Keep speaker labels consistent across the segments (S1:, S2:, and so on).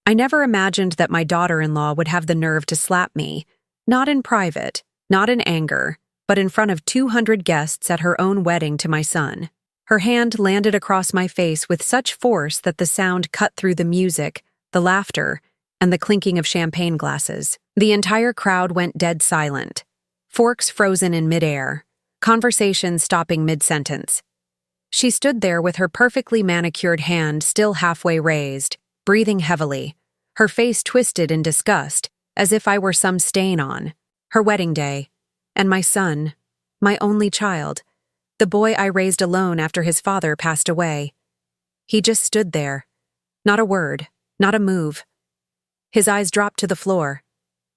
S1: I never imagined that my daughter-in-law would have the nerve to slap me, not in private, not in anger, but in front of 200 guests at her own wedding to my son. Her hand landed across my face with such force that the sound cut through the music, the laughter, and the clinking of champagne glasses. The entire crowd went dead silent, forks frozen in midair, conversation stopping mid-sentence. She stood there with her perfectly manicured hand still halfway raised, breathing heavily, her face twisted in disgust, as if I were some stain on her wedding day. And my son, my only child, the boy I raised alone after his father passed away. He just stood there. Not a word, not a move. His eyes dropped to the floor.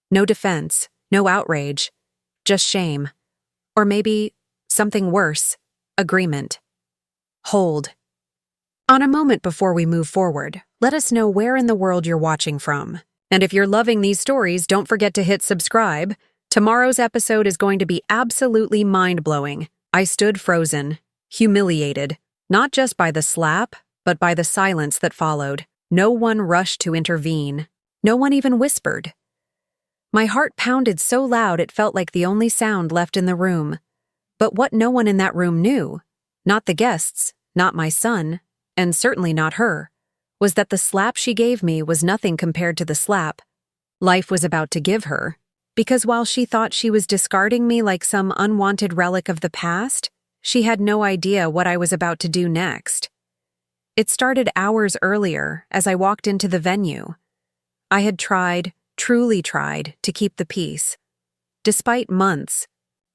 S1: No defense, no outrage, just shame. Or maybe something worse, agreement. Hold. On a moment before we move forward, let us know where in the world you're watching from. And if you're loving these stories, don't forget to hit subscribe. Tomorrow's episode is going to be absolutely mind-blowing. I stood frozen, humiliated, not just by the slap, but by the silence that followed. No one rushed to intervene. No one even whispered. My heart pounded so loud it felt like the only sound left in the room. But what no one in that room knew, not the guests, not my son, and certainly not her, was that the slap she gave me was nothing compared to the slap life was about to give her. Because while she thought she was discarding me like some unwanted relic of the past, she had no idea what I was about to do next. It started hours earlier as I walked into the venue. I had tried, truly tried, to keep the peace. Despite months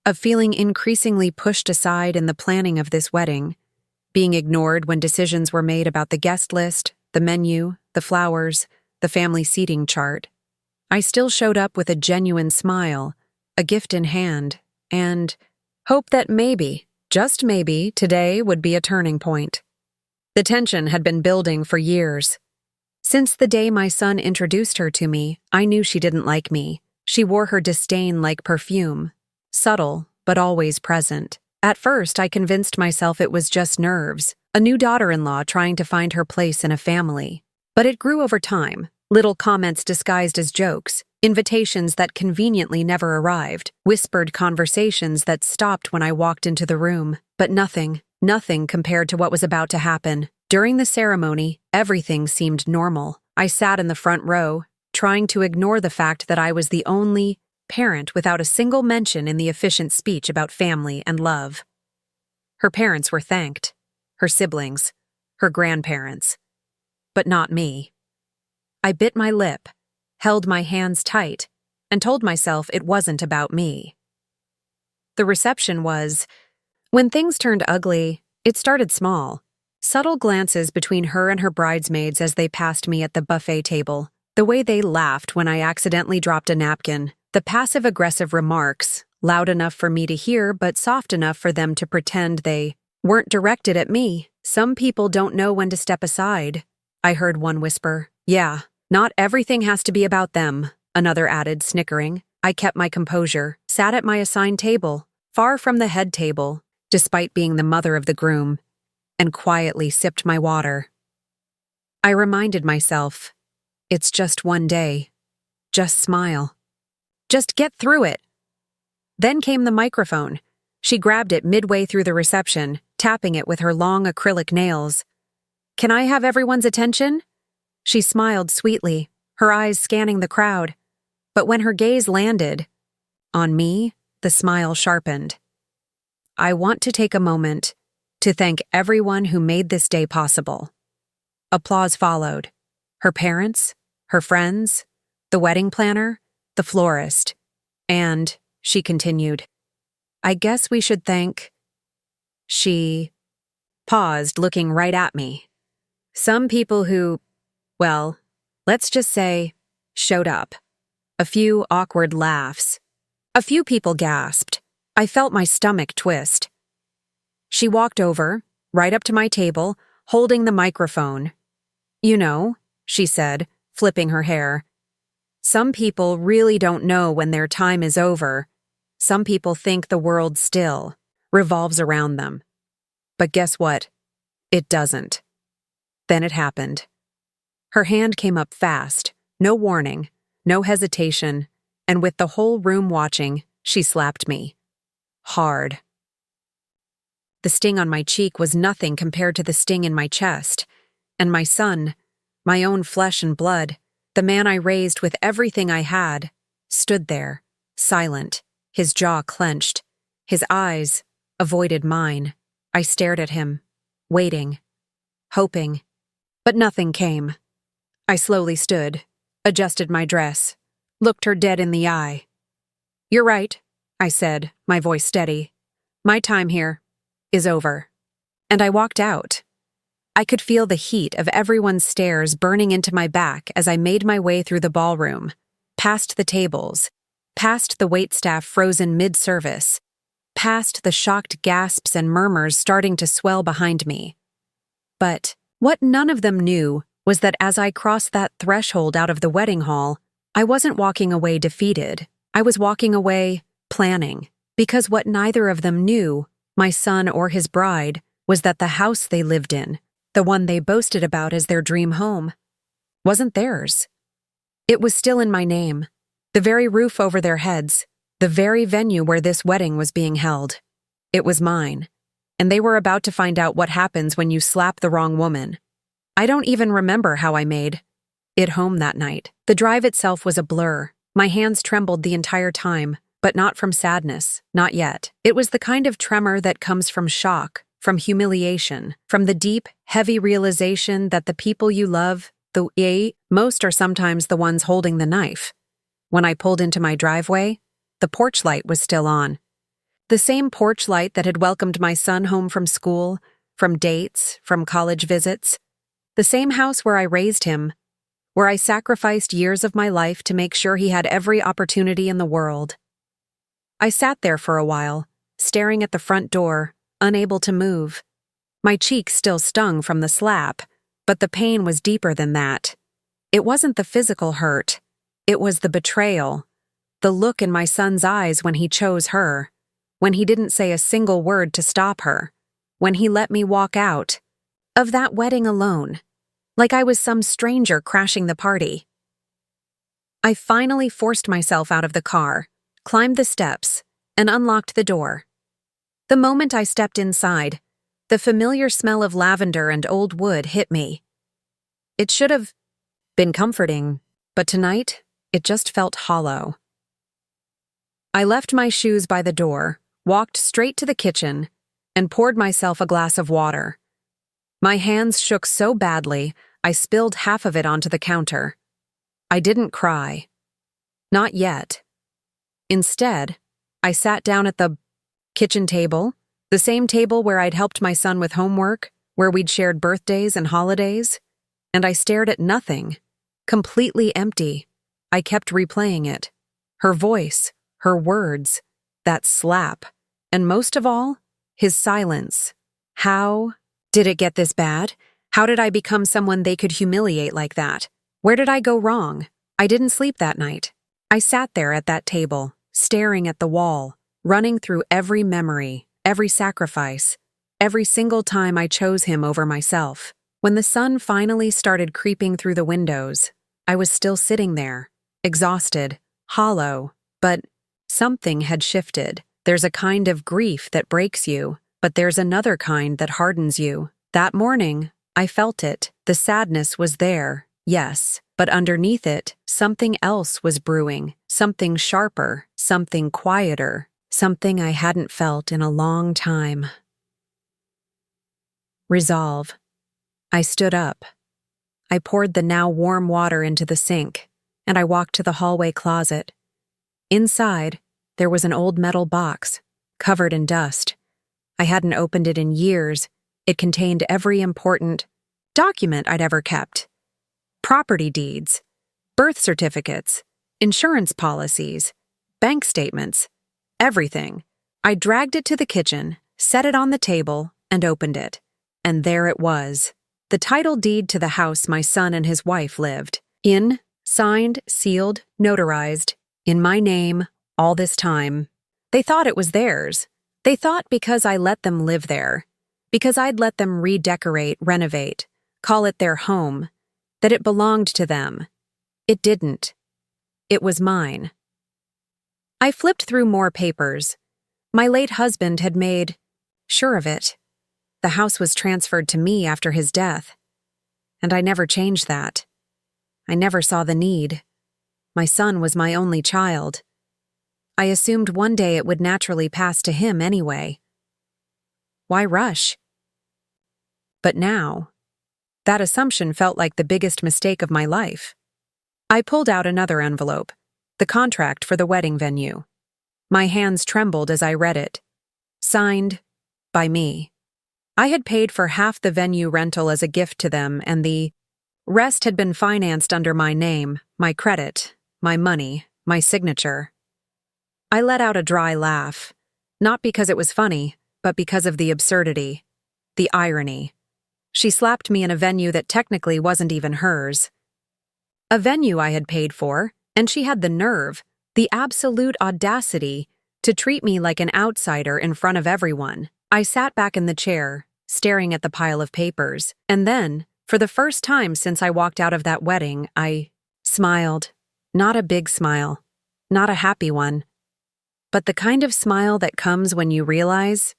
S1: of feeling increasingly pushed aside in the planning of this wedding, being ignored when decisions were made about the guest list, the menu, the flowers, the family seating chart, I still showed up with a genuine smile, a gift in hand, and hope that maybe, just maybe, today would be a turning point. The tension had been building for years. Since the day my son introduced her to me, I knew she didn't like me. She wore her disdain like perfume, subtle but always present. At first, I convinced myself it was just nerves, a new daughter-in-law trying to find her place in a family. But it grew over time. Little comments disguised as jokes, invitations that conveniently never arrived, whispered conversations that stopped when I walked into the room. But nothing compared to what was about to happen. During the ceremony, everything seemed normal. I sat in the front row, trying to ignore the fact that I was the only parent without a single mention in the efficient speech about family and love. Her parents were thanked, her siblings, her grandparents, but not me. I bit my lip, held my hands tight, and told myself it wasn't about me. The reception was, when things turned ugly, it started small. Subtle glances between her and her bridesmaids as they passed me at the buffet table, the way they laughed when I accidentally dropped a napkin, the passive-aggressive remarks, loud enough for me to hear but soft enough for them to pretend they weren't directed at me. Some people don't know when to step aside, I heard one whisper. Yeah. Not everything has to be about them, another added, snickering. I kept my composure, sat at my assigned table, far from the head table, despite being the mother of the groom, and quietly sipped my water. I reminded myself, it's just one day. Just smile. Just get through it. Then came the microphone. She grabbed it midway through the reception, tapping it with her long acrylic nails. Can I have everyone's attention? She smiled sweetly, her eyes scanning the crowd. But when her gaze landed on me, the smile sharpened. I want to take a moment to thank everyone who made this day possible. Applause followed. Her parents, her friends, the wedding planner, the florist, and, she continued, I guess we should thank... She paused, looking right at me. Some people who, well, let's just say, showed up. A few awkward laughs. A few people gasped. I felt my stomach twist. She walked over, right up to my table, holding the microphone. You know, she said, flipping her hair. Some people really don't know when their time is over. Some people think the world still revolves around them. But guess what? It doesn't. Then it happened. Her hand came up fast, no warning, no hesitation, and with the whole room watching, she slapped me. Hard. The sting on my cheek was nothing compared to the sting in my chest, and my son, my own flesh and blood, the man I raised with everything I had, stood there, silent, his jaw clenched, his eyes avoided mine. I stared at him, waiting, hoping, but nothing came. I slowly stood, adjusted my dress, looked her dead in the eye. "You're right," I said, my voice steady. "My time here is over." And I walked out. I could feel the heat of everyone's stares burning into my back as I made my way through the ballroom, past the tables, past the waitstaff frozen mid-service, past the shocked gasps and murmurs starting to swell behind me. But what none of them knew was that as I crossed that threshold out of the wedding hall, I wasn't walking away defeated. I was walking away planning, because what neither of them knew, my son or his bride, was that the house they lived in, the one they boasted about as their dream home, wasn't theirs. It was still in my name, the very roof over their heads, the very venue where this wedding was being held. It was mine, and they were about to find out what happens when you slap the wrong woman. I don't even remember how I made it home that night. The drive itself was a blur. My hands trembled the entire time, but not from sadness, not yet. It was the kind of tremor that comes from shock, from humiliation, from the deep, heavy realization that the people you love, most are sometimes the ones holding the knife. When I pulled into my driveway, the porch light was still on. The same porch light that had welcomed my son home from school, from dates, from college visits. The same house where I raised him, where I sacrificed years of my life to make sure he had every opportunity in the world. I sat there for a while, staring at the front door, unable to move. My cheek still stung from the slap, but the pain was deeper than that. It wasn't the physical hurt. It was the betrayal. The look in my son's eyes when he chose her, when he didn't say a single word to stop her, when he let me walk out of that wedding alone, like I was some stranger crashing the party. I finally forced myself out of the car, climbed the steps, and unlocked the door. The moment I stepped inside, the familiar smell of lavender and old wood hit me. It should have been comforting, but tonight, it just felt hollow. I left my shoes by the door, walked straight to the kitchen, and poured myself a glass of water. My hands shook so badly, I spilled half of it onto the counter. I didn't cry. Not yet. Instead, I sat down at the kitchen table, the same table where I'd helped my son with homework, where we'd shared birthdays and holidays, and I stared at nothing, completely empty. I kept replaying it. Her voice, her words, that slap, and most of all, his silence. How did it get this bad? How did I become someone they could humiliate like that? Where did I go wrong? I didn't sleep that night. I sat there at that table, staring at the wall, running through every memory, every sacrifice, every single time I chose him over myself. When the sun finally started creeping through the windows, I was still sitting there, exhausted, hollow, but something had shifted. There's a kind of grief that breaks you, but there's another kind that hardens you. That morning, I felt it. The sadness was there, yes, but underneath it, something else was brewing, something sharper, something quieter, something I hadn't felt in a long time. Resolve. I stood up. I poured the now warm water into the sink, and I walked to the hallway closet. Inside, there was an old metal box, covered in dust. I hadn't opened it in years. It contained every important document I'd ever kept. Property deeds, birth certificates, insurance policies, bank statements, everything. I dragged it to the kitchen, set it on the table, and opened it. And there it was. The title deed to the house my son and his wife lived in, signed, sealed, notarized, in my name, all this time. They thought it was theirs. They thought because I let them live there, because I'd let them redecorate, renovate, call it their home, that it belonged to them. It didn't. It was mine. I flipped through more papers. My late husband had made sure of it. The house was transferred to me after his death. And I never changed that. I never saw the need. My son was my only child. I assumed one day it would naturally pass to him anyway. Why rush? But now, that assumption felt like the biggest mistake of my life. I pulled out another envelope, the contract for the wedding venue. My hands trembled as I read it. Signed, by me. I had paid for half the venue rental as a gift to them, and the rest had been financed under my name, my credit, my money, my signature. I let out a dry laugh, not because it was funny, but because of the absurdity, the irony. She slapped me in a venue that technically wasn't even hers. A venue I had paid for, and she had the nerve, the absolute audacity, to treat me like an outsider in front of everyone. I sat back in the chair, staring at the pile of papers, and then, for the first time since I walked out of that wedding, I smiled. Not a big smile, not a happy one, but the kind of smile that comes when you realize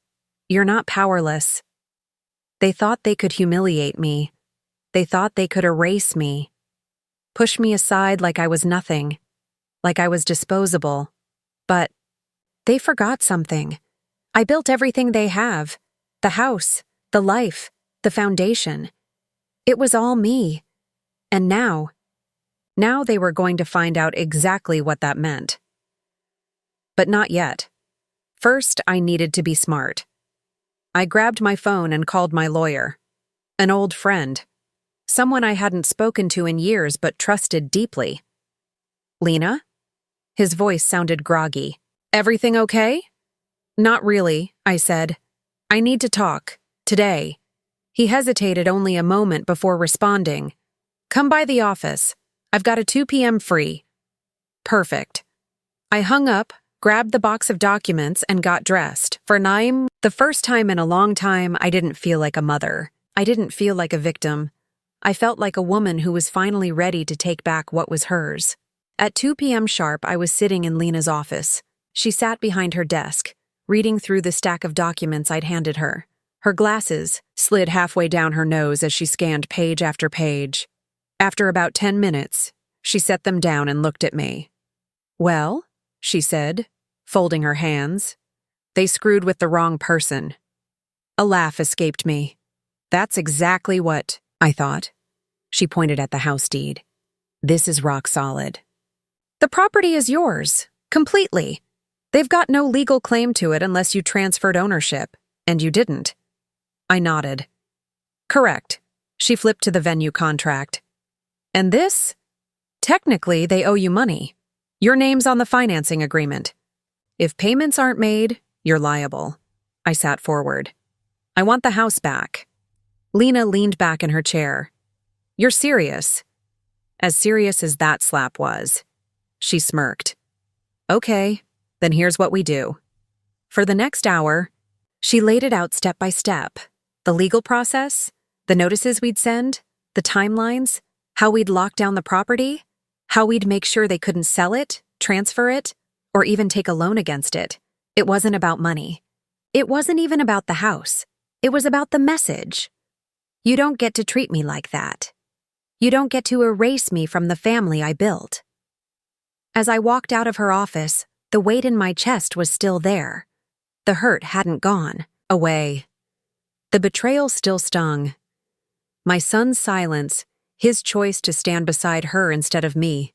S1: you're not powerless. They thought they could humiliate me. They thought they could erase me, push me aside like I was nothing, like I was disposable. But they forgot something. I built everything they have, the house, the life, the foundation. It was all me. And now they were going to find out exactly what that meant. But not yet. First, I needed to be smart. I grabbed my phone and called my lawyer, an old friend, someone I hadn't spoken to in years but trusted deeply. Lena? His voice sounded groggy. Everything okay? Not really, I said. I need to talk, today. He hesitated only a moment before responding. Come by the office. I've got a 2 p.m. free. Perfect. I hung up, grabbed the box of documents, and got dressed. For Naim, the first time in a long time, I didn't feel like a mother. I didn't feel like a victim. I felt like a woman who was finally ready to take back what was hers. At 2 p.m. sharp, I was sitting in Lena's office. She sat behind her desk, reading through the stack of documents I'd handed her. Her glasses slid halfway down her nose as she scanned page after page. After about 10 minutes, she set them down and looked at me. Well, she said, folding her hands. They screwed with the wrong person. A laugh escaped me. That's exactly what, I thought. She pointed at the house deed. This is rock solid. The property is yours, completely. They've got no legal claim to it unless you transferred ownership, and you didn't. I nodded. Correct. She flipped to the venue contract. And this? Technically, they owe you money. Your name's on the financing agreement. If payments aren't made, you're liable. I sat forward. I want the house back. Lena leaned back in her chair. You're serious? As serious as that slap was. She smirked. Okay, then here's what we do. For the next hour, she laid it out step by step. The legal process, the notices we'd send, the timelines, how we'd lock down the property, how we'd make sure they couldn't sell it, transfer it, or even take a loan against it. It wasn't about money. It wasn't even about the house. It was about the message. You don't get to treat me like that. You don't get to erase me from the family I built. As I walked out of her office, the weight in my chest was still there. The hurt hadn't gone away. The betrayal still stung. My son's silence, his choice to stand beside her instead of me,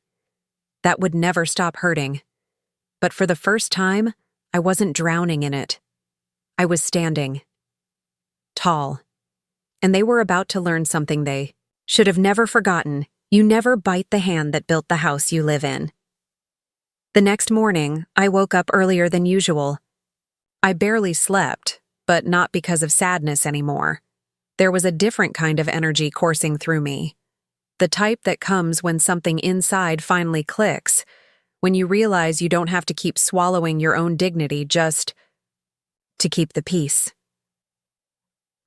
S1: that would never stop hurting. But for the first time, I wasn't drowning in it. I was standing. Tall. And they were about to learn something they should have never forgotten. You never bite the hand that built the house you live in. The next morning, I woke up earlier than usual. I barely slept, but not because of sadness anymore. There was a different kind of energy coursing through me. The type that comes when something inside finally clicks, when you realize you don't have to keep swallowing your own dignity just to keep the peace.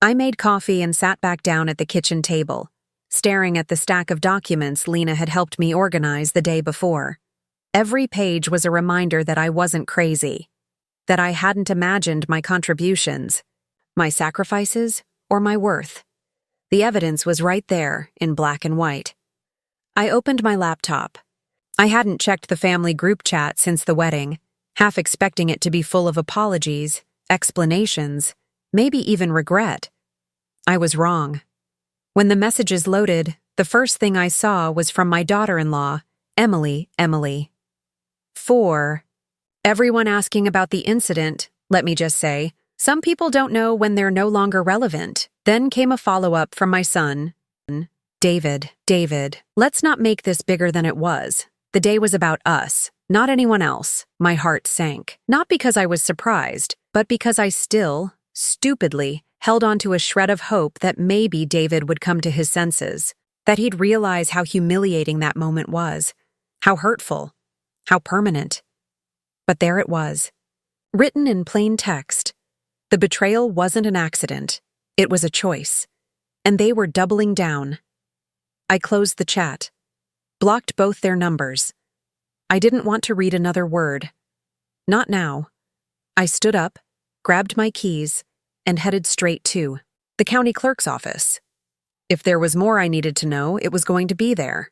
S1: I made coffee and sat back down at the kitchen table, staring at the stack of documents Lena had helped me organize the day before. Every page was a reminder that I wasn't crazy, that I hadn't imagined my contributions, my sacrifices, or my worth. The evidence was right there, in black and white. I opened my laptop. I hadn't checked the family group chat since the wedding, half expecting it to be full of apologies, explanations, maybe even regret. I was wrong. When the messages loaded, the first thing I saw was from my daughter-in-law, Emily. 4. Everyone asking about the incident, let me just say, some people don't know when they're no longer relevant. Then came a follow-up from my son, David, let's not make this bigger than it was. The day was about us, not anyone else. My heart sank, not because I was surprised, but because I still, stupidly, held on to a shred of hope that maybe David would come to his senses, that he'd realize how humiliating that moment was, how hurtful, how permanent. But there it was, written in plain text. The betrayal wasn't an accident, it was a choice, and they were doubling down. I closed the chat, blocked both their numbers. I didn't want to read another word. Not now. I stood up, grabbed my keys, and headed straight to the county clerk's office. If there was more I needed to know, it was going to be there.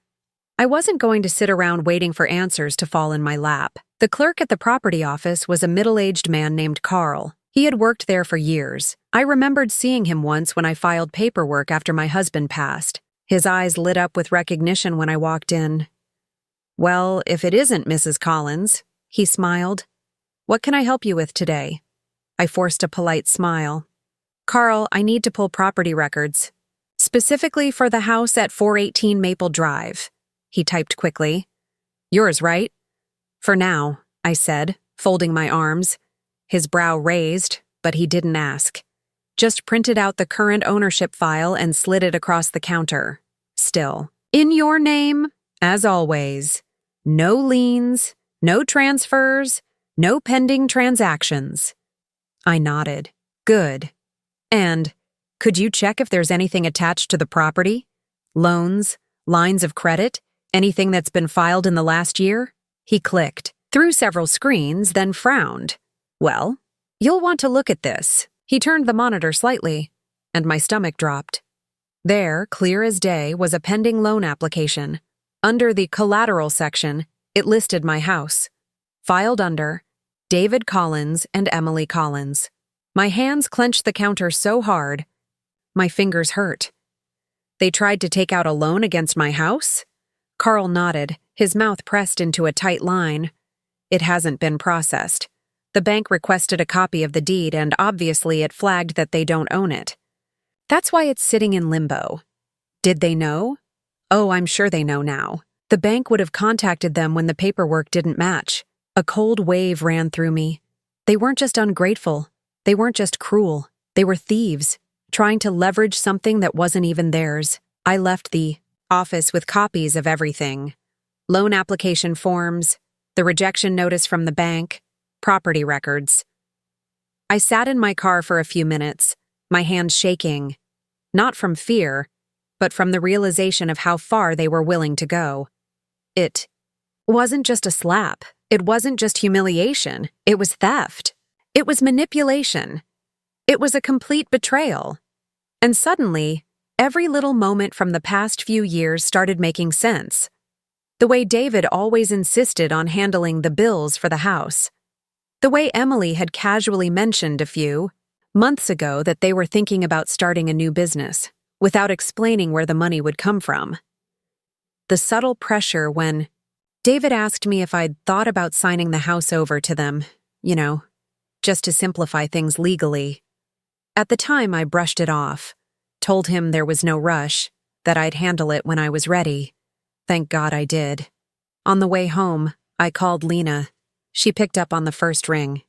S1: I wasn't going to sit around waiting for answers to fall in my lap. The clerk at the property office was a middle-aged man named Carl. He had worked there for years. I remembered seeing him once when I filed paperwork after my husband passed. His eyes lit up with recognition when I walked in. "Well, if it isn't Mrs. Collins," he smiled. "What can I help you with today?" I forced a polite smile. "Carl, I need to pull property records. Specifically for the house at 418 Maple Drive," he typed quickly. "Yours, right?" "For now," I said, folding my arms. His brow raised, but he didn't ask. Just printed out the current ownership file and slid it across the counter. Still, "In your name, as always. No liens, no transfers, no pending transactions." I nodded. "Good. And, could you check if there's anything attached to the property? Loans, lines of credit, anything that's been filed in the last year?" He clicked through several screens, then frowned. "Well, you'll want to look at this." He turned the monitor slightly, and my stomach dropped. There, clear as day, was a pending loan application. Under the collateral section, it listed my house. Filed under David Collins and Emily Collins. My hands clenched the counter so hard, my fingers hurt. "They tried to take out a loan against my house?" Carl nodded, his mouth pressed into a tight line. "It hasn't been processed. The bank requested a copy of the deed, and obviously it flagged that they don't own it. That's why it's sitting in limbo." Did they know? Oh, I'm sure they know now. The bank would have contacted them when the paperwork didn't match. A cold wave ran through me. They weren't just ungrateful. They weren't just cruel. They were thieves, trying to leverage something that wasn't even theirs. I left the office with copies of everything. Loan application forms, the rejection notice from the bank, property records. I sat in my car for a few minutes, my hands shaking, not from fear, but from the realization of how far they were willing to go. It wasn't just a slap. It wasn't just humiliation. It was theft. It was manipulation. It was a complete betrayal. And suddenly, every little moment from the past few years started making sense. The way David always insisted on handling the bills for the house. The way Emily had casually mentioned a few months ago that they were thinking about starting a new business, without explaining where the money would come from. The subtle pressure when David asked me if I'd thought about signing the house over to them, just to simplify things legally. At the time, I brushed it off, told him there was no rush, that I'd handle it when I was ready. Thank God I did. On the way home, I called Lena. She picked up on the first ring.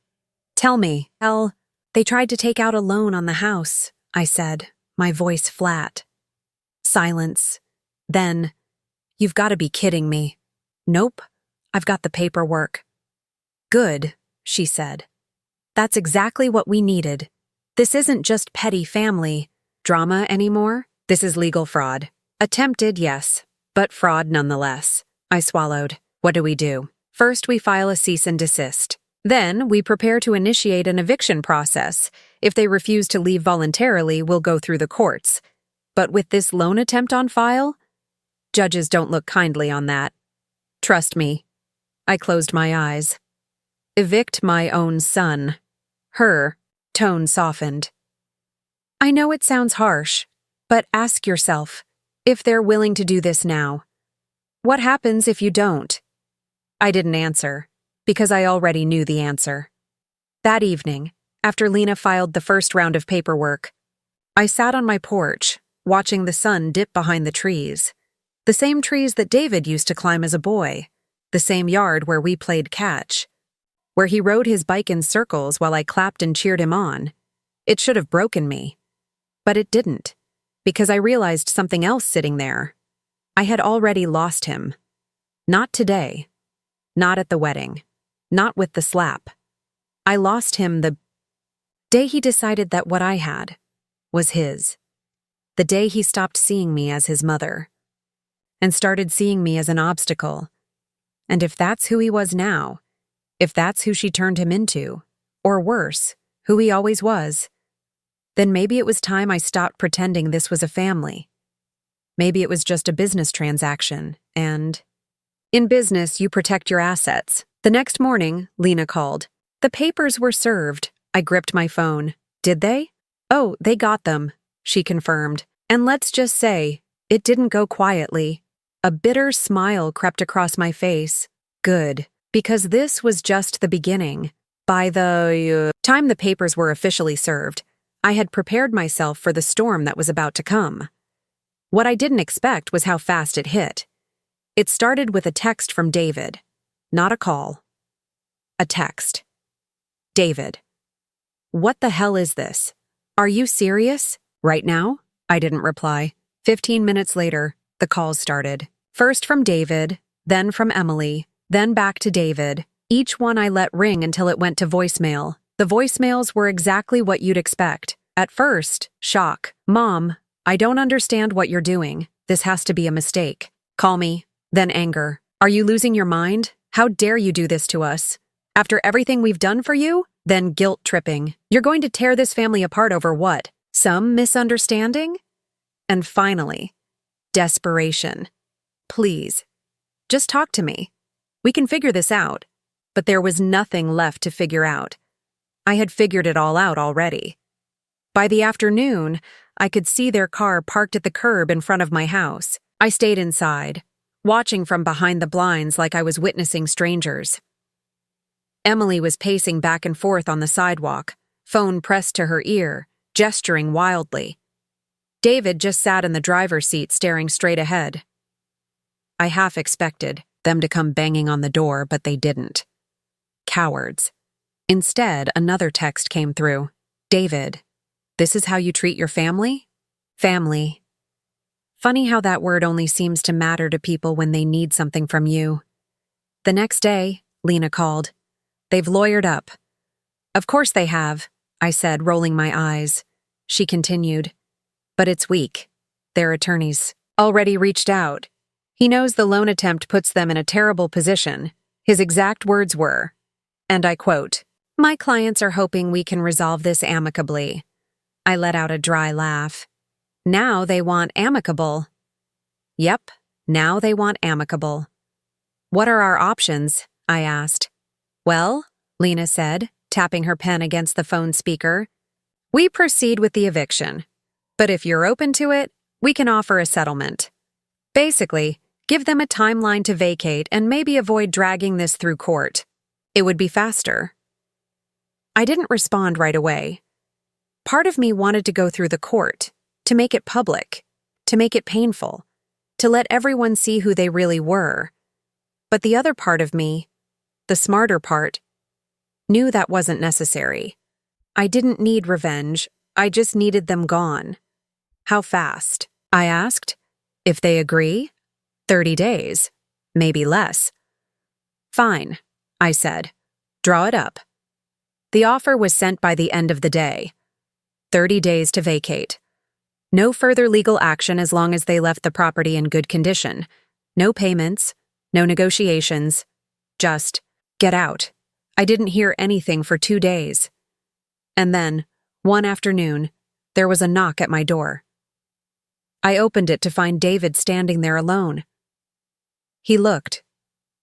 S1: "Tell me, they tried to take out a loan on the house," I said, my voice flat. Silence. Then, "You've got to be kidding me." "Nope, I've got the paperwork." "Good," she said. "That's exactly what we needed. This isn't just petty family drama anymore. This is legal fraud. Attempted, yes, but fraud nonetheless. I swallowed. What do we do? First, we file a cease and desist. Then, we prepare to initiate an eviction process. If they refuse to leave voluntarily, we'll go through the courts. But with this loan attempt on file, judges don't look kindly on that. Trust me. I closed my eyes. Evict my own son. Her tone softened. I know it sounds harsh, but ask yourself, if they're willing to do this now, what happens if you don't? I didn't answer, because I already knew the answer. That evening, after Lena filed the first round of paperwork, I sat on my porch, watching the sun dip behind the trees. The same trees that David used to climb as a boy. The same yard where we played catch. Where he rode his bike in circles while I clapped and cheered him on. It should have broken me. But it didn't, because I realized something else sitting there. I had already lost him. Not today. Not at the wedding. Not with the slap. I lost him the day he decided that what I had was his. The day he stopped seeing me as his mother. And started seeing me as an obstacle. And if that's who he was now, if that's who she turned him into, or worse, who he always was, then maybe it was time I stopped pretending this was a family. Maybe it was just a business transaction, and in business, you protect your assets. The next morning, Lena called. The papers were served. I gripped my phone. Did they? Oh, they got them, she confirmed. And let's just say, it didn't go quietly. A bitter smile crept across my face. Good, because this was just the beginning. By the time the papers were officially served, I had prepared myself for the storm that was about to come. What I didn't expect was how fast it hit. It started with a text from David. Not a call. A text. David. What the hell is this? Are you serious? Right now? I didn't reply. 15 minutes later, the calls started. First from David, then from Emily, then back to David. Each one I let ring until it went to voicemail. The voicemails were exactly what you'd expect. At first, shock. Mom, I don't understand what you're doing. This has to be a mistake. Call me. Then anger. Are you losing your mind? How dare you do this to us? After everything we've done for you? Then guilt tripping. You're going to tear this family apart over what? Some misunderstanding? And finally, desperation. Please, just talk to me. We can figure this out. But there was nothing left to figure out. I had figured it all out already. By the afternoon, I could see their car parked at the curb in front of my house. I stayed inside, watching from behind the blinds like I was witnessing strangers. Emily was pacing back and forth on the sidewalk, phone pressed to her ear, gesturing wildly. David just sat in the driver's seat staring straight ahead. I half expected them to come banging on the door, but they didn't. Cowards. Instead, another text came through. David, this is how you treat your family? Family. Funny how that word only seems to matter to people when they need something from you. The next day, Lena called. They've lawyered up. Of course they have, I said, rolling my eyes. She continued. But it's weak. Their attorneys already reached out. He knows the loan attempt puts them in a terrible position. His exact words were, and I quote, "My clients are hoping we can resolve this amicably." I let out a dry laugh. Now they want amicable. Yep, now they want amicable. What are our options? I asked. Well, Lena said, tapping her pen against the phone speaker, we proceed with the eviction. But if you're open to it, we can offer a settlement. Basically, give them a timeline to vacate and maybe avoid dragging this through court. It would be faster. I didn't respond right away. Part of me wanted to go through the court, to make it public, to make it painful, to let everyone see who they really were. But the other part of me, the smarter part, knew that wasn't necessary. I didn't need revenge, I just needed them gone. How fast? I asked. If they agree, 30 days, maybe less. Fine, I said. Draw it up. The offer was sent by the end of the day. 30 days to vacate. No further legal action as long as they left the property in good condition. No payments, no negotiations. Just, get out. I didn't hear anything for 2 days. And then, one afternoon, there was a knock at my door. I opened it to find David standing there alone. He looked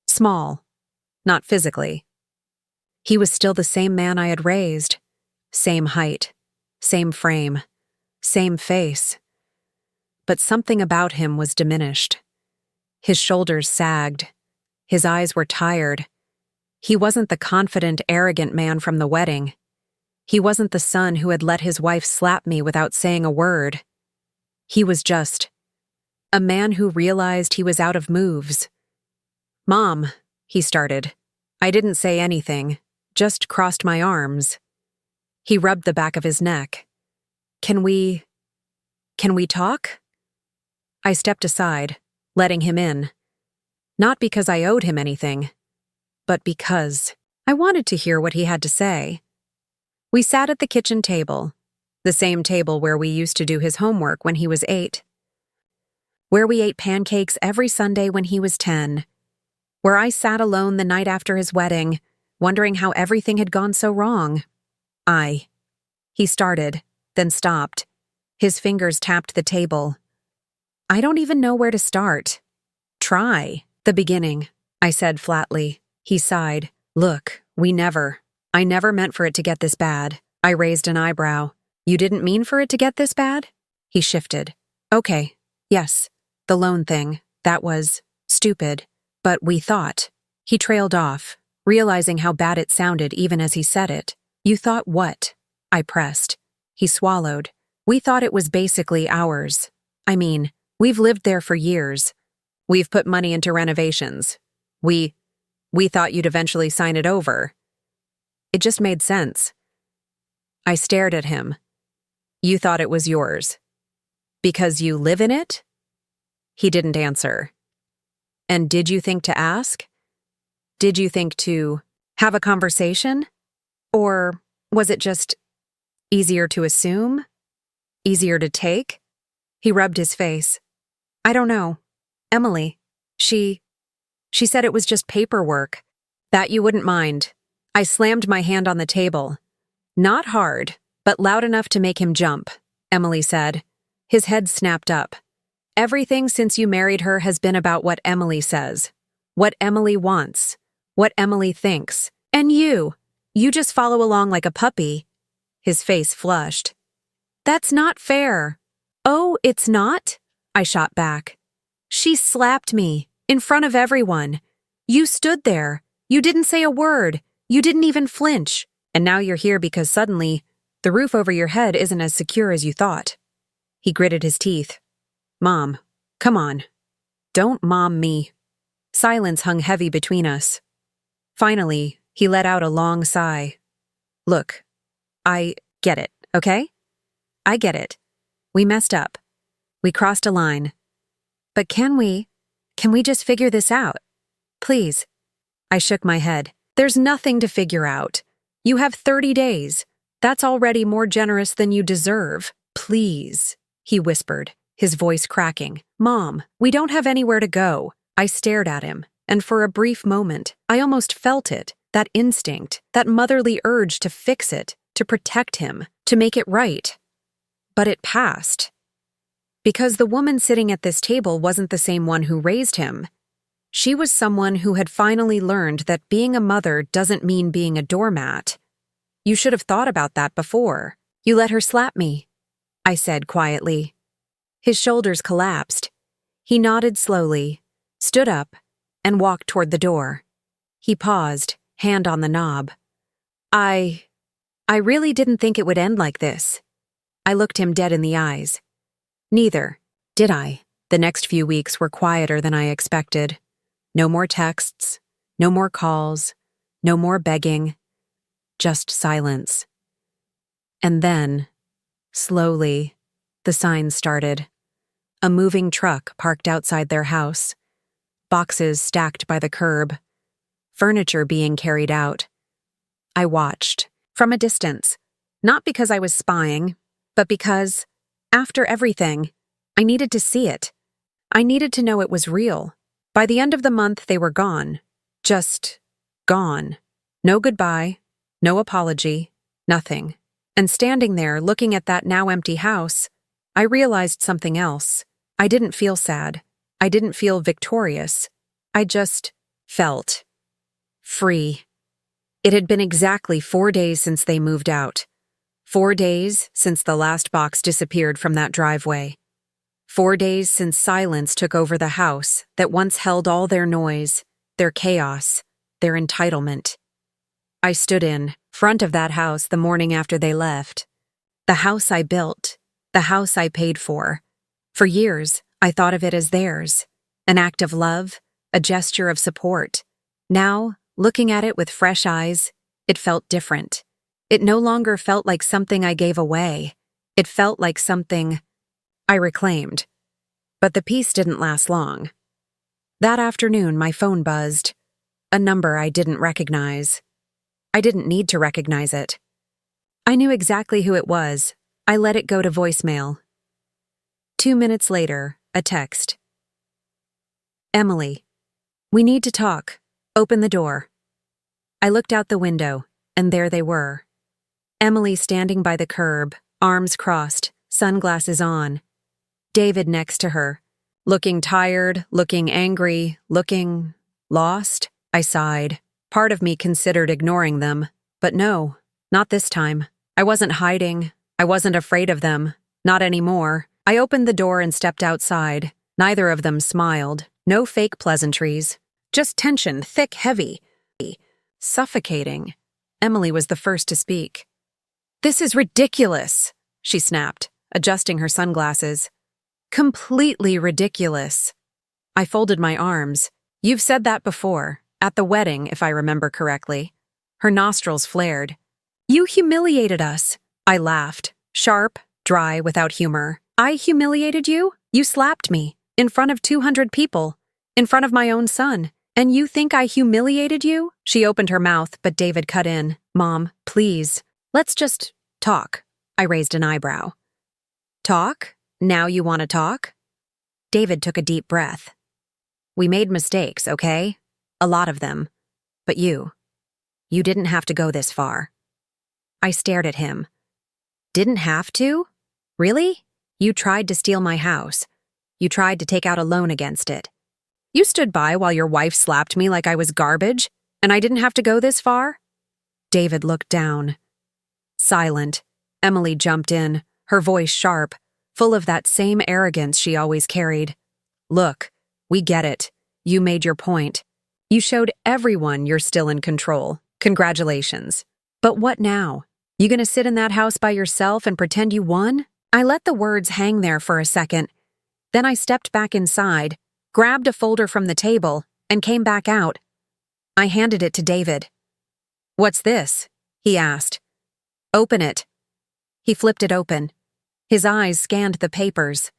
S1: small, not physically. He was still the same man I had raised. Same height, same frame, same face. But something about him was diminished. His shoulders sagged. His eyes were tired. He wasn't the confident, arrogant man from the wedding. He wasn't the son who had let his wife slap me without saying a word. He was just a man who realized he was out of moves. "Mom," he started. I didn't say anything, just crossed my arms. He rubbed the back of his neck. Can we talk?" I stepped aside, letting him in. Not because I owed him anything, but because I wanted to hear what he had to say. We sat at the kitchen table, the same table where we used to do his homework when he was 8, where we ate pancakes every Sunday when he was 10, where I sat alone the night after his wedding, wondering how everything had gone so wrong. He started, then stopped. His fingers tapped the table. I don't even know where to start. "Try the beginning," I said flatly. He sighed. "Look, I never meant for it to get this bad." I raised an eyebrow. "You didn't mean for it to get this bad?" He shifted. "Okay, yes, the loan thing, that was stupid, but we thought." He trailed off, realizing how bad it sounded even as he said it. "You thought what?" I pressed. He swallowed. "We thought it was basically ours. I mean, we've lived there for years. We've put money into renovations. We thought you'd eventually sign it over. It just made sense." I stared at him. "You thought it was yours. Because you live in it?" He didn't answer. "And did you think to ask? Did you think to have a conversation? Or was it just easier to assume? Easier to take?" He rubbed his face. "I don't know. Emily, she said it was just paperwork. That you wouldn't mind." I slammed my hand on the table. "Not hard, but loud enough to make him jump," Emily said. His head snapped up. "Everything since you married her has been about what Emily says, what Emily wants, what Emily thinks. And you just follow along like a puppy." His face flushed. "That's not fair." "Oh, it's not?" I shot back. "She slapped me, in front of everyone. You stood there. You didn't say a word. You didn't even flinch. And now you're here because suddenly, the roof over your head isn't as secure as you thought." He gritted his teeth. "Mom, come on. Don't mom me." Silence hung heavy between us. Finally, he let out a long sigh. "Look, I get it, okay? I get it. We messed up. We crossed a line. But can we just figure this out? Please." I shook my head. "There's nothing to figure out. You have 30 days. That's already more generous than you deserve. Please," he whispered, his voice cracking. "Mom, we don't have anywhere to go." I stared at him, and for a brief moment, I almost felt it, that instinct, that motherly urge to fix it, to protect him, to make it right. But it passed. Because the woman sitting at this table wasn't the same one who raised him. She was someone who had finally learned that being a mother doesn't mean being a doormat. "You should have thought about that before. You let her slap me," I said quietly. His shoulders collapsed. He nodded slowly, stood up, and walked toward the door. He paused, hand on the knob. I really didn't think it would end like this." I looked him dead in the eyes. "Neither did I." The next few weeks were quieter than I expected. No more texts, no more calls, no more begging, just silence. And then, slowly, the signs started. A moving truck parked outside their house, boxes stacked by the curb, furniture being carried out. I watched, from a distance, not because I was spying, but because After everything, I needed to see it. I needed to know it was real. By the end of the month, they were gone. Just gone. No goodbye, no apology, nothing. And standing there, looking at that now empty house, I realized something else. I didn't feel sad. I didn't feel victorious. I just felt free. It had been exactly 4 days since they moved out. 4 days since the last box disappeared from that driveway. 4 days since silence took over the house that once held all their noise, their chaos, their entitlement. I stood in front of that house the morning after they left. The house I built, the house I paid for. For years, I thought of it as theirs, an act of love, a gesture of support. Now, looking at it with fresh eyes, it felt different. It no longer felt like something I gave away. It felt like something I reclaimed. But the peace didn't last long. That afternoon, my phone buzzed. A number I didn't recognize. I didn't need to recognize it. I knew exactly who it was. I let it go to voicemail. 2 minutes later, a text. Emily, we need to talk. Open the door. I looked out the window, and there they were. Emily standing by the curb, arms crossed, sunglasses on. David next to her, looking tired, looking angry, looking lost. I sighed. Part of me considered ignoring them, but no, not this time. I wasn't hiding. I wasn't afraid of them. Not anymore. I opened the door and stepped outside. Neither of them smiled. No fake pleasantries. Just tension, thick, heavy. Suffocating. Emily was the first to speak. This is ridiculous, she snapped, adjusting her sunglasses. Completely ridiculous. I folded my arms. You've said that before, at the wedding, if I remember correctly. Her nostrils flared. You humiliated us. I laughed, sharp, dry, without humor. I humiliated you? You slapped me, in front of 200 people, in front of my own son. And you think I humiliated you? She opened her mouth, but David cut in. Mom, please. Let's just talk. I raised an eyebrow. Talk? Now you want to talk? David took a deep breath. We made mistakes, okay? A lot of them. But you didn't have to go this far. I stared at him. Didn't have to? Really? You tried to steal my house. You tried to take out a loan against it. You stood by while your wife slapped me like I was garbage, and I didn't have to go this far? David looked down. Silent. Emily jumped in, her voice sharp, full of that same arrogance she always carried. Look, we get it. You made your point. You showed everyone you're still in control. Congratulations. But what now? You gonna sit in that house by yourself and pretend you won? I let the words hang there for a second. Then I stepped back inside, grabbed a folder from the table, and came back out. I handed it to David. What's this? He asked. Open it. He flipped it open. His eyes scanned the papers.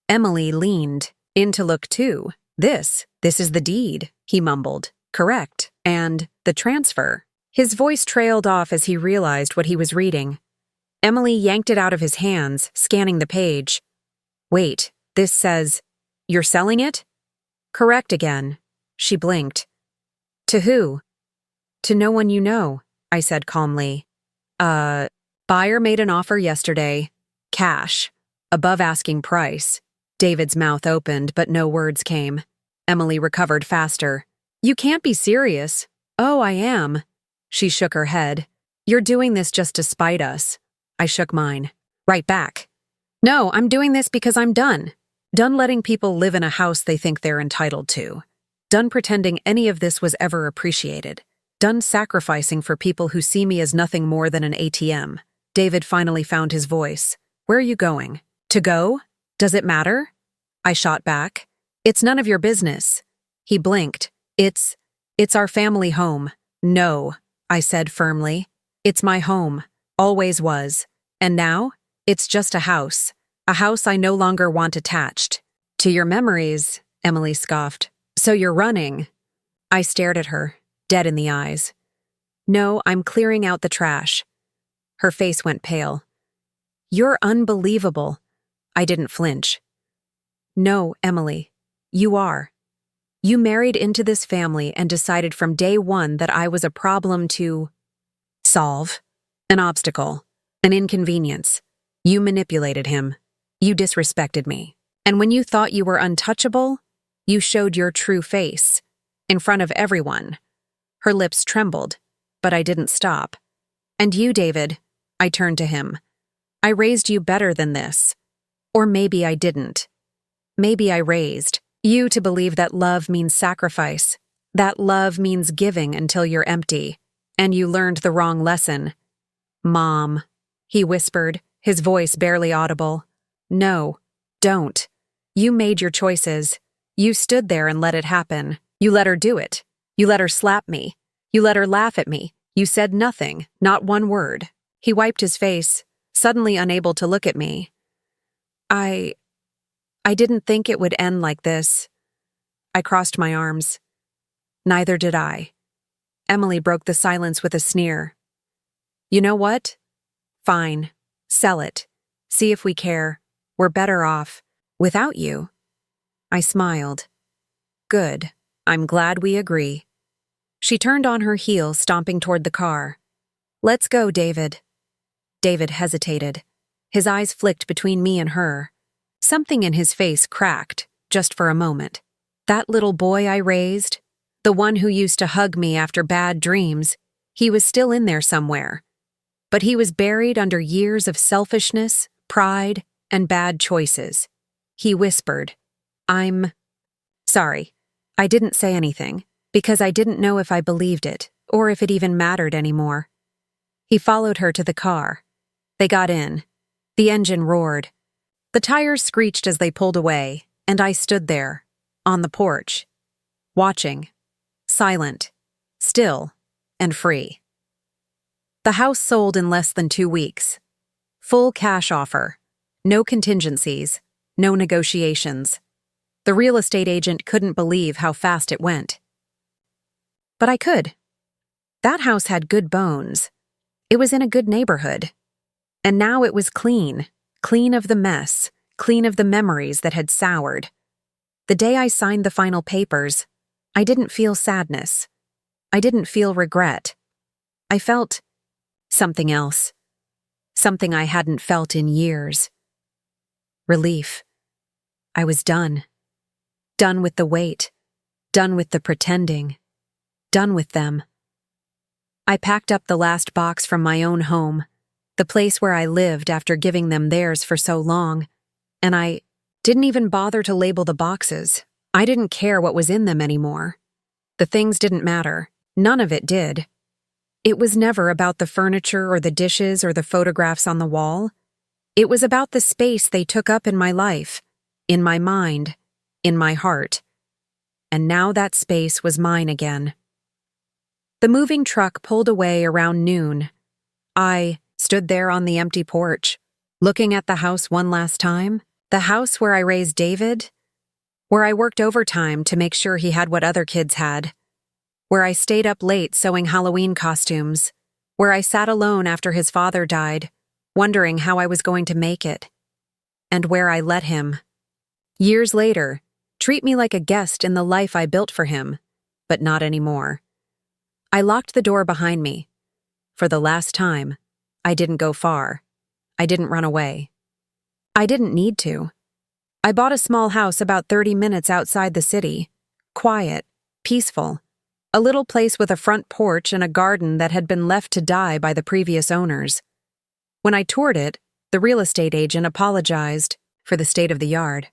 S1: Emily leaned in to look too. This is the deed, he mumbled. Correct. And the transfer. His voice trailed off as he realized what he was reading. Emily yanked it out of his hands, scanning the page. Wait, this says, you're selling it? Correct again. She blinked. To who? To no one you know, I said calmly. Buyer made an offer yesterday. Cash. Above asking price. David's mouth opened, but no words came. Emily recovered faster. You can't be serious. Oh, I am. She shook her head. You're doing this just to spite us. I shook mine. Right back. No, I'm doing this because I'm done. Done letting people live in a house they think they're entitled to. Done pretending any of this was ever appreciated. Done sacrificing for people who see me as nothing more than an ATM. David finally found his voice. Where are you going? To go? Does it matter? I shot back. It's none of your business. He blinked. It's our family home. No, I said firmly. It's my home. Always was. And now? It's just a house. A house I no longer want attached. To your memories, Emily scoffed. So you're running. I stared at her, dead in the eyes. No, I'm clearing out the trash. Her face went pale. You're unbelievable. I didn't flinch. No, Emily, you are. You married into this family and decided from day one that I was a problem to solve, an obstacle, an inconvenience. You manipulated him. You disrespected me. And when you thought you were untouchable, you showed your true face, in front of everyone. Her lips trembled, but I didn't stop. And you, David, I turned to him. I raised you better than this. Or maybe I didn't. Maybe I raised you to believe that love means sacrifice, that love means giving until you're empty, and you learned the wrong lesson. Mom, he whispered, his voice barely audible. No, don't. You made your choices. You stood there and let it happen. You let her do it. You let her slap me. You let her laugh at me. You said nothing, not one word. He wiped his face, suddenly unable to look at me. I didn't think it would end like this. I crossed my arms. Neither did I. Emily broke the silence with a sneer. You know what? Fine. Sell it. See if we care. We're better off. Without you. I smiled. Good. I'm glad we agree. She turned on her heel, stomping toward the car. Let's go, David. David hesitated. His eyes flicked between me and her. Something in his face cracked, just for a moment. That little boy I raised, the one who used to hug me after bad dreams, he was still in there somewhere. But he was buried under years of selfishness, pride, and bad choices. He whispered, I'm sorry. I didn't say anything, because I didn't know if I believed it, or if it even mattered anymore. He followed her to the car. They got in. The engine roared. The tires screeched as they pulled away, and I stood there, on the porch, watching, silent, still, and free. The house sold in less than 2 weeks. Full cash offer. No contingencies. No negotiations. The real estate agent couldn't believe how fast it went. But I could. That house had good bones. It was in a good neighborhood. And now it was clean. Clean of the mess, clean of the memories that had soured. The day I signed the final papers, I didn't feel sadness. I didn't feel regret. I felt something else. Something I hadn't felt in years. Relief. I was done. Done with the wait. Done with the pretending. Done with them. I packed up the last box from my own home, the place where I lived after giving them theirs for so long, and I didn't even bother to label the boxes. I didn't care what was in them anymore. The things didn't matter. None of it did. It was never about the furniture or the dishes or the photographs on the wall. It was about the space they took up in my life, in my mind, in my heart. And now that space was mine again. The moving truck pulled away around noon. I stood there on the empty porch, looking at the house one last time, the house where I raised David, where I worked overtime to make sure he had what other kids had, where I stayed up late sewing Halloween costumes, where I sat alone after his father died, wondering how I was going to make it, and where I let him, years later, treat me like a guest in the life I built for him, but not anymore. I locked the door behind me. For the last time, I didn't go far. I didn't run away. I didn't need to. I bought a small house about 30 minutes outside the city. Quiet, peaceful. A little place with a front porch and a garden that had been left to die by the previous owners. When I toured it, the real estate agent apologized for the state of the yard.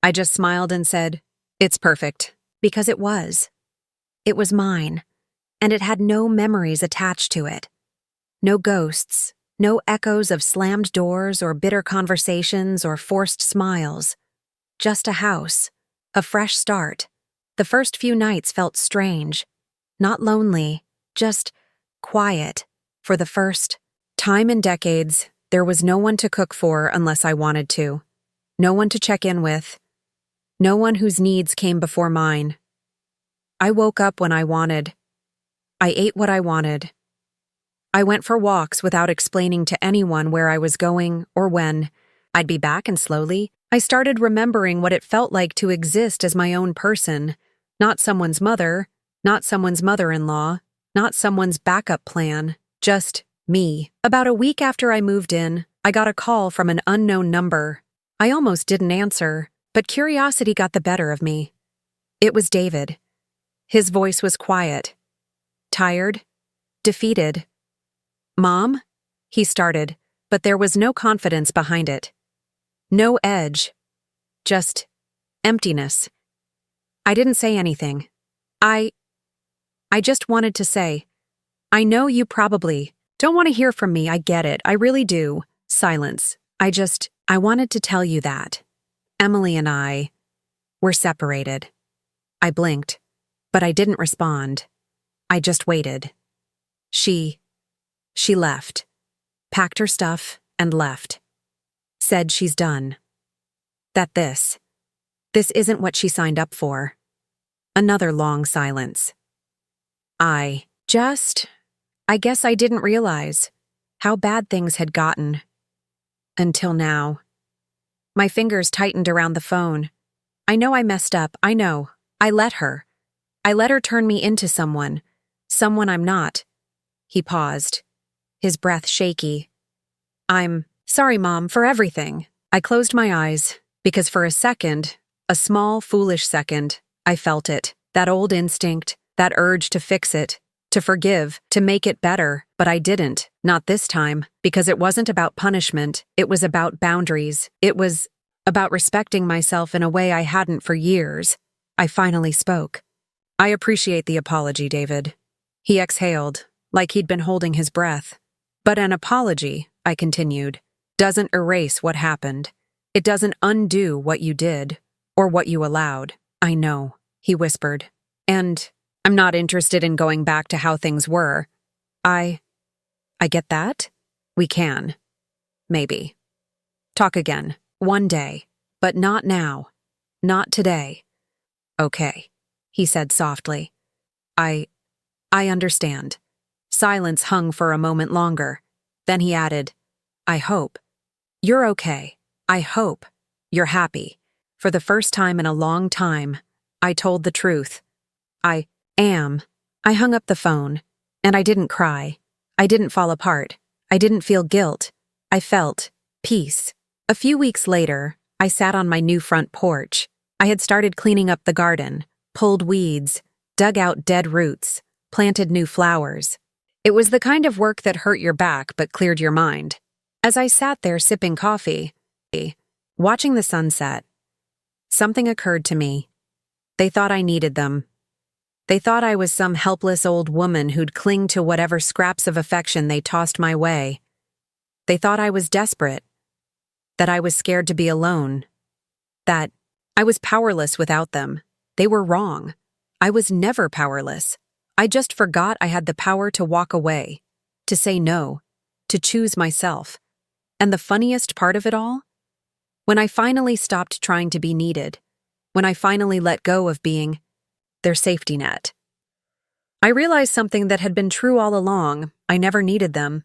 S1: I just smiled and said, "It's perfect," because it was. It was mine, and it had no memories attached to it. No ghosts, no echoes of slammed doors or bitter conversations or forced smiles. Just a house, a fresh start. The first few nights felt strange. Not lonely, just quiet. For the first time in decades, there was no one to cook for unless I wanted to. No one to check in with. No one whose needs came before mine. I woke up when I wanted. I ate what I wanted. I went for walks without explaining to anyone where I was going or when. I'd be back, and slowly, I started remembering what it felt like to exist as my own person, not someone's mother, not someone's mother-in-law, not someone's backup plan, just me. About a week after I moved in, I got a call from an unknown number. I almost didn't answer, but curiosity got the better of me. It was David. His voice was quiet, tired, defeated. "Mom?" he started, but there was no confidence behind it. No edge. Just emptiness. I didn't say anything. I just wanted to say, "I know you probably don't want to hear from me, I get it, I really do." Silence. I wanted to tell you that Emily and I were separated. I blinked, but I didn't respond. I just waited. She left, packed her stuff, and left. Said she's done. That this isn't what she signed up for. Another long silence. I guess I didn't realize how bad things had gotten. Until now. My fingers tightened around the phone. I know I messed up, I know. I let her turn me into someone I'm not. He paused, his breath shaky. "I'm sorry, Mom, for everything." I closed my eyes, because for a second, a small, foolish second, I felt it, that old instinct, that urge to fix it, to forgive, to make it better, but I didn't, not this time, because it wasn't about punishment, it was about boundaries, it was about respecting myself in a way I hadn't for years. I finally spoke. "I appreciate the apology, David." He exhaled, like he'd been holding his breath. "But an apology," I continued, "doesn't erase what happened. It doesn't undo what you did, or what you allowed." "I know," he whispered. "And I'm not interested in going back to how things were. I get that. We can. Maybe. Talk again. One day. But not now. Not today." "Okay," he said softly. I understand." Silence hung for a moment longer. Then he added, "I hope you're okay. I hope you're happy." For the first time in a long time, I told the truth. I am. I hung up the phone, and I didn't cry. I didn't fall apart. I didn't feel guilt. I felt peace. A few weeks later, I sat on my new front porch. I had started cleaning up the garden, pulled weeds, dug out dead roots, planted new flowers. It was the kind of work that hurt your back but cleared your mind. As I sat there sipping coffee, watching the sunset, something occurred to me. They thought I needed them. They thought I was some helpless old woman who'd cling to whatever scraps of affection they tossed my way. They thought I was desperate, that I was scared to be alone, that I was powerless without them. They were wrong. I was never powerless. I just forgot I had the power to walk away, to say no, to choose myself. And the funniest part of it all? When I finally stopped trying to be needed, when I finally let go of being their safety net, I realized something that had been true all along. I never needed them.